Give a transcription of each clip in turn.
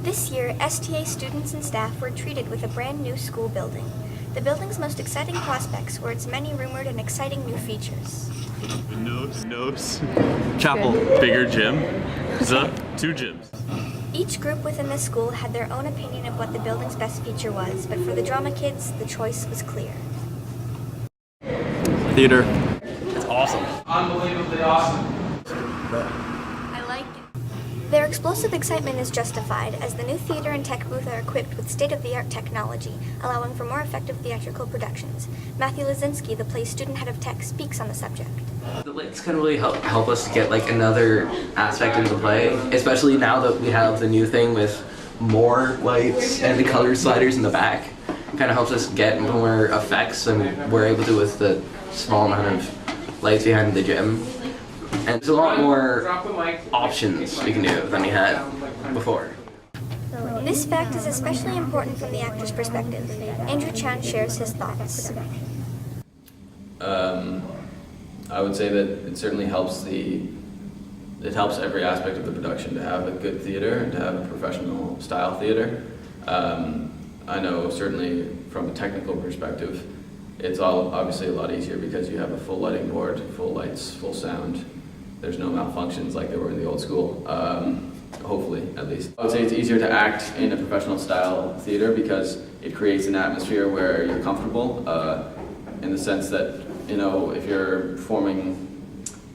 This year, STA students and staff were treated with a brand new school building. The building's most exciting prospects were its many rumored and exciting new features. Windows, chapel, bigger gym, two gyms. Each group within the school had their own opinion of what the building's best feature was, but for the drama kids, the choice was clear. Theater. It's awesome. Unbelievably awesome. I like it. Their explosive excitement is justified, as the new theater and tech booth are equipped with state-of-the-art technology, allowing for more effective theatrical productions. Matthew Lazinski, the play's student head of tech, speaks on the subject. The lights can really help us to get like another aspect into the play, especially now that we have the new thing with more lights and the color sliders in the back. It kind of helps us get more effects than we're able to with the small amount of lights behind the gym. And there's a lot more options we can do than we had before. This fact is especially important from the actor's perspective. Andrew Chan shares his thoughts. I would say that it certainly helps every aspect of the production to have a good theater and to have a professional style theater. I know certainly from a technical perspective, it's all obviously a lot easier because you have a full lighting board, full lights, full sound. There's no malfunctions like there were in the old school, hopefully at least. I would say it's easier to act in a professional style theater because it creates an atmosphere where you're comfortable in the sense that, you know, if you're performing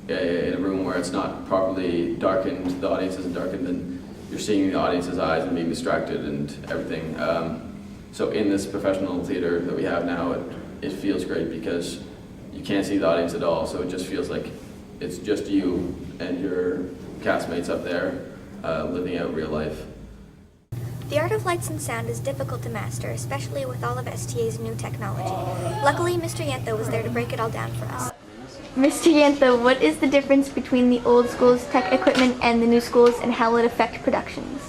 in a room where it's not properly darkened, the audience isn't darkened, then you're seeing the audience's eyes and being distracted and everything. So in this professional theater that we have now, it feels great because you can't see the audience at all, so it just feels like it's just you and your castmates up there living out real life. The art of lights and sound is difficult to master, especially with all of STA's new technology. Luckily, Mr. Yenta was there to break it all down for us. Mr. Yenta, what is the difference between the old school's tech equipment and the new school's, and how will it affect productions?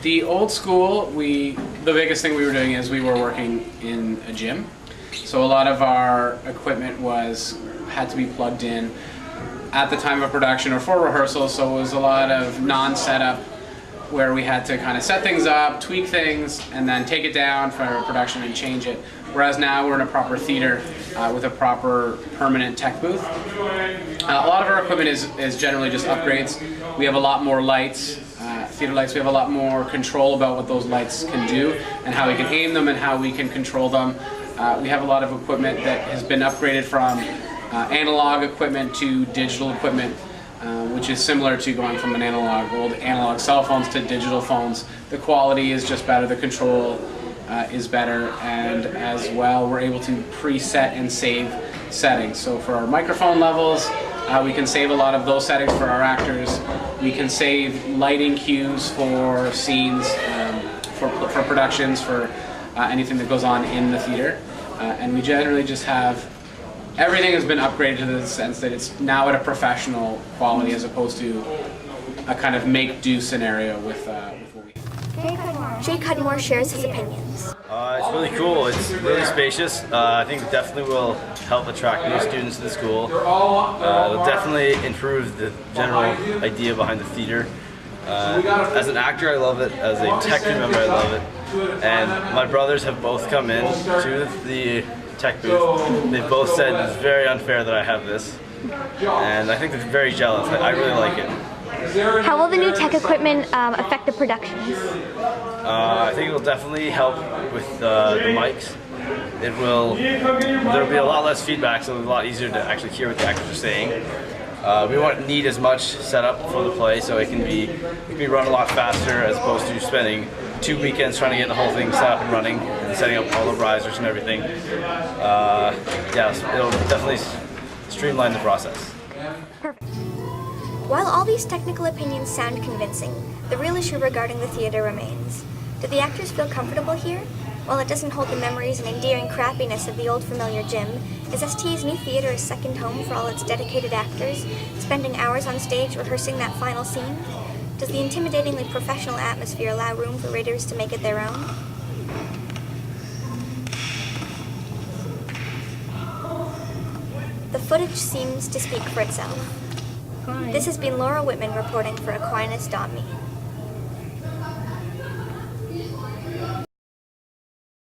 The old school, the biggest thing we were doing is we were working in a gym. So a lot of our equipment had to be plugged in at the time of production or for rehearsal, so it was a lot of non-setup where we had to kind of set things up, tweak things, and then take it down for production and change it. Whereas now we're in a proper theater with a proper permanent tech booth. A lot of our equipment is generally just upgrades. We have a lot more lights, theater lights. We have a lot more control about what those lights can do and how we can aim them and how we can control them. We have a lot of equipment that has been upgraded from analog equipment to digital equipment, which is similar to going from old analog cell phones to digital phones. The quality is just better, the control is better, and as well we're able to preset and save settings. So for our microphone levels, we can save a lot of those settings for our actors. We can save lighting cues for scenes, for productions, for anything that goes on in the theater. And we generally just have, everything has been upgraded to the sense that it's now at a professional quality as opposed to a kind of make-do scenario with what we have. Jay Cudmore shares his opinions. It's really cool. It's really spacious. I think it definitely will help attract new students to the school. It'll definitely improve the general idea behind the theater. As an actor, I love it. As a tech member, I love it. And my brothers have both come in to the tech booth. They've both said it's very unfair that I have this. And I think they're very jealous. I really like it. How will the new tech equipment affect the productions? I think it will definitely help with the mics. There'll be a lot less feedback, so it'll be a lot easier to actually hear what the actors are saying. We won't need as much setup for the play, so it can be run a lot faster as opposed to spending 2 weekends trying to get the whole thing set up and running and setting up all the risers and everything. Yeah, it'll definitely streamline the process. Perfect. While all these technical opinions sound convincing, the real issue regarding the theater remains. Do the actors feel comfortable here? While it doesn't hold the memories and endearing crappiness of the old familiar gym, is STA's new theater a second home for all its dedicated actors, spending hours on stage rehearsing that final scene? Does the intimidatingly professional atmosphere allow room for Raiders to make it their own? The footage seems to speak for itself. This has been Laura Whitman reporting for Aquinas.me.